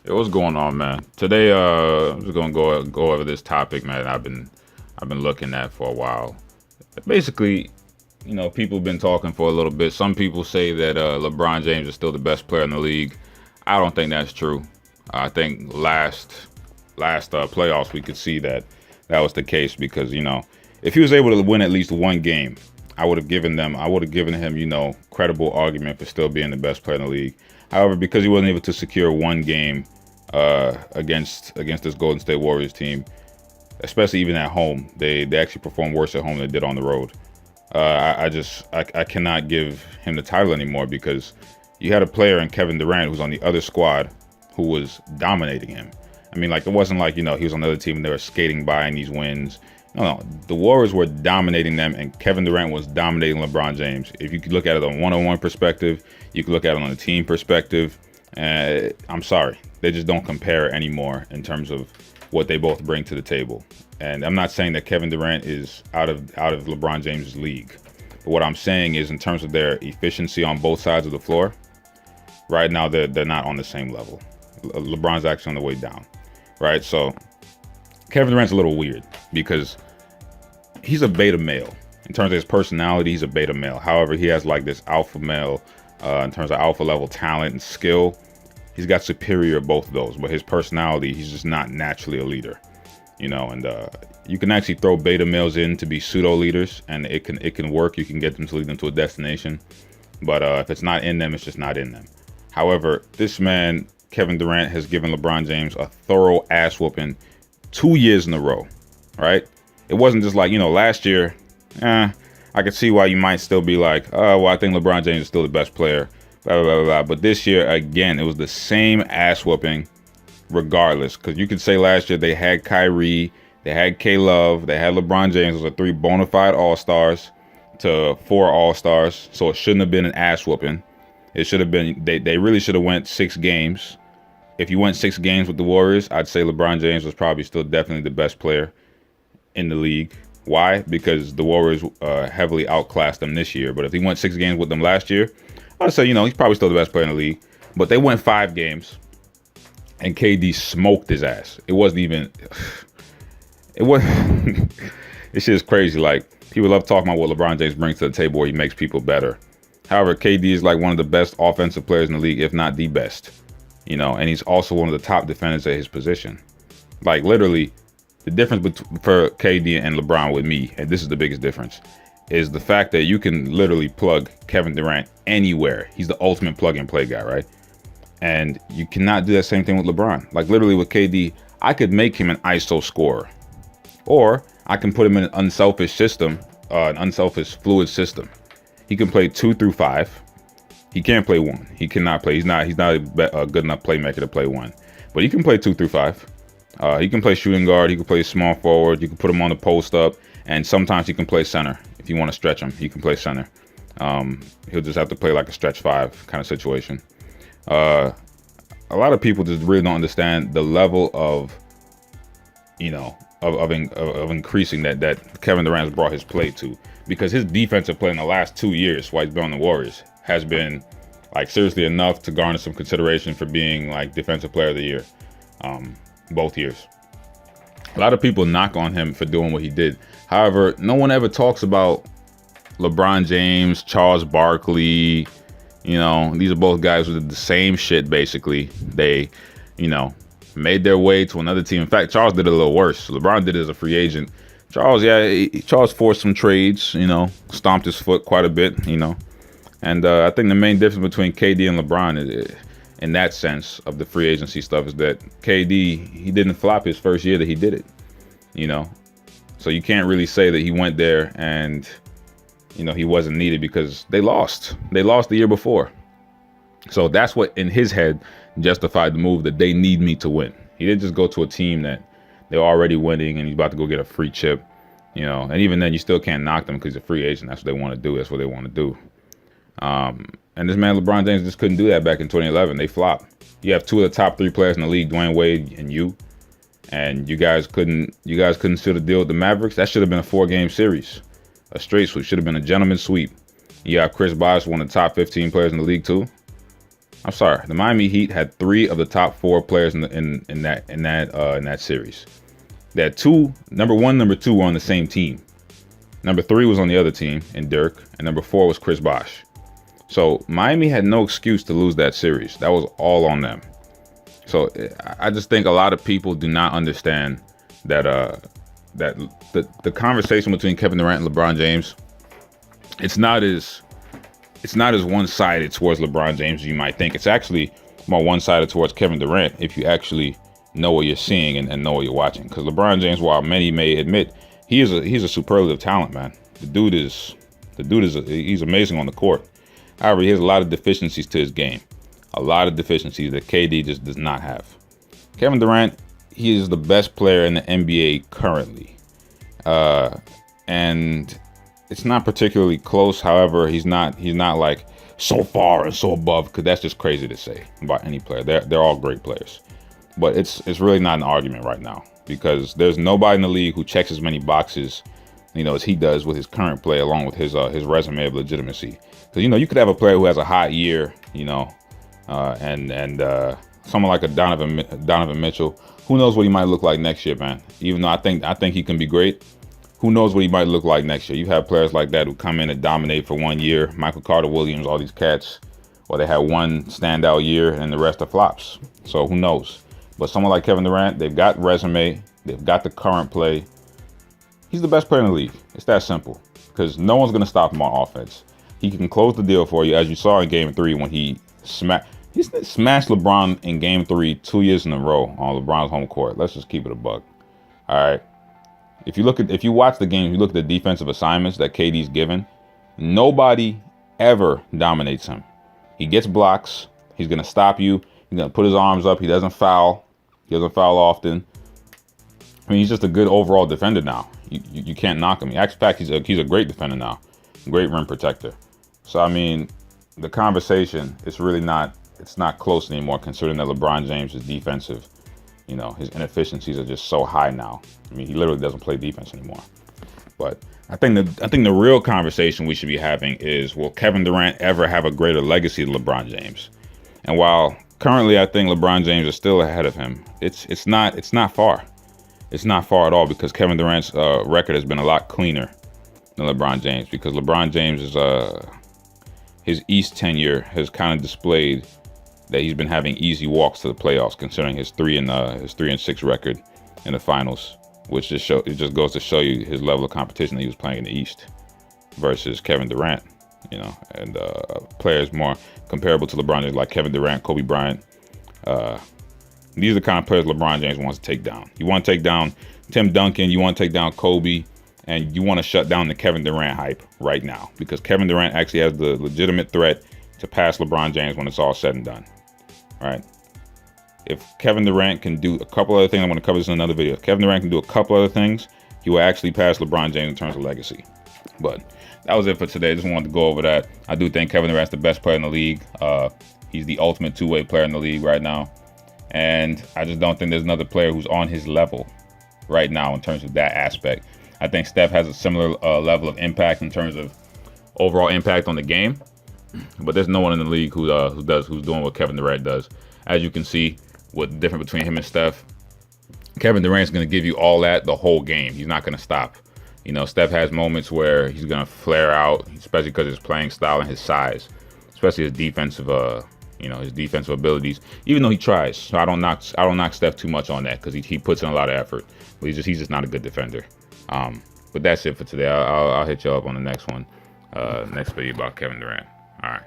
Yo, what's going on, man? Today, I'm just gonna go over this topic, man. I've been looking at for a while. Basically, people have been talking for a little bit. Some people say that LeBron James is still the best player in the league. I don't think that's true. I think last playoffs we could see that that was the case because if he was able to win at least one game, I would have given him credible argument for still being the best player in the league. However, because he wasn't able to secure one game against this Golden State Warriors team, especially even at home, they actually performed worse at home than they did on the road. I cannot give him the title anymore because you had a player in Kevin Durant who's on the other squad who was dominating him. I mean, like, it wasn't like he was on the other team and they were skating by in these wins. No, the Warriors were dominating them, and Kevin Durant was dominating LeBron James. If you could look at it on one-on-one perspective, you could look at it on a team perspective. I'm sorry, they just don't compare anymore in terms of what they both bring to the table. And I'm not saying that Kevin Durant is out of LeBron James' league. But what I'm saying is, in terms of their efficiency on both sides of the floor, right now they're not on the same level. LeBron's actually on the way down, right? So Kevin Durant's a little weird because he's a beta male. In terms of his personality, he's a beta male. However, he has like this alpha male in terms of alpha level talent and skill. He's got superior both of those, but his personality, he's just not naturally a leader. And you can actually throw beta males in to be pseudo leaders, and it can work. You can get them to lead them to a destination, but if it's not in them, it's just not in them. However, this man Kevin Durant has given LeBron James a thorough ass whooping 2 years in a row, right? It wasn't just like last year. I could see why you might still be like, oh, well, I think LeBron James is still the best player, blah, blah, blah, blah. But this year, again, it was the same ass whooping regardless. Because you could say last year they had Kyrie, they had K-Love, they had LeBron James. Those are 3 bona fide all-stars to 4 all-stars. So it shouldn't have been an ass whooping. It should have been, they really should have went 6 games. If you went 6 games with the Warriors, I'd say LeBron James was probably still definitely the best player in the league. Why? Because the Warriors heavily outclassed them this year. But if he went 6 games with them last year, I'd say, he's probably still the best player in the league. But they went 5 games, and KD smoked his ass. It wasn't even... It was... This shit is crazy. Like, people love talking about what LeBron James brings to the table where he makes people better. However, KD is like one of the best offensive players in the league, if not the best. And he's also one of the top defenders at his position. Like, literally... The difference for KD and LeBron with me, and this is the biggest difference, is the fact that you can literally plug Kevin Durant anywhere. He's the ultimate plug-and-play guy, right? And you cannot do that same thing with LeBron. Like, literally with KD, I could make him an ISO scorer. Or I can put him in an unselfish system, an unselfish fluid system. He can play 2 through 5. He can't play 1. He cannot play. He's not a good enough playmaker to play 1. But he can play 2 through 5. He can play shooting guard. He can play small forward. You can put him on the post up, and sometimes he can play center. If you want to stretch him, he can play center. He'll just have to play like a stretch 5 kind of situation. A lot of people just really don't understand the level of, of increasing that Kevin Durant has brought his play to, because his defensive play in the last 2 years while he's been on the Warriors has been like seriously enough to garner some consideration for being like defensive player of the year. Both years. A lot of people knock on him for doing what he did. However, no one ever talks about LeBron James, Charles Barkley. These are both guys who did the same shit, basically. They, made their way to another team. In fact, Charles did it a little worse. LeBron did it as a free agent. Charles forced some trades, stomped his foot quite a bit, And I think the main difference between KD and LeBron is, in that sense of the free agency stuff, is that KD, he didn't flop his first year that he did it, so you can't really say that he went there and he wasn't needed, because they lost the year before. So that's what in his head justified the move, that they need me to win. He didn't just go to a team that they're already winning and he's about to go get a free chip, and even then you still can't knock them because he's a free agent. That's what they want to do. That's what they want to do. And this man, LeBron James, just couldn't do that back in 2011. They flopped. You have 2 of the top 3 players in the league, Dwayne Wade and you guys couldn't seal the deal with the Mavericks. That should have been a 4-game series. A straight sweep. Should have been a gentleman's sweep. You have Chris Bosh, one of the top 15 players in the league too. I'm sorry, the Miami Heat had 3 of the top 4 players in that series. They had number 1, number 2 were on the same team. Number 3 was on the other team in Dirk, and number 4 was Chris Bosh. So Miami had no excuse to lose that series. That was all on them. So I just think a lot of people do not understand that the conversation between Kevin Durant and LeBron James, it's not as one-sided towards LeBron James as you might think. It's actually more one-sided towards Kevin Durant if you actually know what you're seeing and know what you're watching. Because LeBron James, while many may admit, he's a superlative talent, man. He's amazing on the court. However, he has a lot of deficiencies to his game. A lot of deficiencies that KD just does not have. Kevin Durant, he is the best player in the NBA currently. And it's not particularly close. However, he's not like so far and so above, because that's just crazy to say about any player. They're all great players. But it's really not an argument right now, because there's nobody in the league who checks as many boxes, as he does with his current play, along with his resume of legitimacy. Because you could have a player who has a hot year, and someone like a Donovan Mitchell. Who knows what he might look like next year, man? Even though I think he can be great, who knows what he might look like next year? You have players like that who come in and dominate for 1 year. Michael Carter Williams, all these cats, or they had one standout year and the rest are flops. So who knows? But someone like Kevin Durant, they've got resume, they've got the current play. He's the best player in the league. It's that simple, because no one's going to stop him on offense. He can close the deal for you, as you saw in Game 3 when he smashed LeBron in Game 3 2 years in a row on LeBron's home court. Let's just keep it a buck. All right. If you watch the game, you look at the defensive assignments that KD's given, nobody ever dominates him. He gets blocks. He's going to stop you. He's going to put his arms up. He doesn't foul. He doesn't foul often. I mean, he's just a good overall defender now. You can't knock him. In fact, he's a great defender now. Great rim protector. So, I mean, the conversation, it's not close anymore, considering that LeBron James is defensive. His inefficiencies are just so high now. I mean, he literally doesn't play defense anymore. But I think the real conversation we should be having is, will Kevin Durant ever have a greater legacy than LeBron James? And while currently I think LeBron James is still ahead of him, it's not far. It's not far at all, because Kevin Durant's record has been a lot cleaner than LeBron James, because LeBron James his East tenure has kind of displayed that he's been having easy walks to the playoffs, considering his 3-6 record in the finals, which just goes to show you his level of competition that he was playing in the East versus Kevin Durant, and players more comparable to LeBron James like Kevin Durant, Kobe Bryant. These are the kind of players LeBron James wants to take down. You want to take down Tim Duncan, you want to take down Kobe, and you want to shut down the Kevin Durant hype right now, because Kevin Durant actually has the legitimate threat to pass LeBron James when it's all said and done. All right. If Kevin Durant can do a couple other things, I'm going to cover this in another video. If Kevin Durant can do a couple other things, he will actually pass LeBron James in terms of legacy. But that was it for today. Just wanted to go over that. I do think Kevin Durant's the best player in the league. He's the ultimate two-way player in the league right now. And I just don't think there's another player who's on his level right now in terms of that aspect. I think Steph has a similar level of impact in terms of overall impact on the game. But there's no one in the league who's doing what Kevin Durant does. As you can see, what's different between him and Steph, Kevin Durant's going to give you all that the whole game. He's not going to stop. Steph has moments where he's going to flare out, especially because of his playing style and his size, especially his defensive abilities. Even though he tries, so I don't knock Steph too much on that, because he puts in a lot of effort. But he's just not a good defender. But that's it for today. I'll hit you up on the next one, next video about Kevin Durant. All right.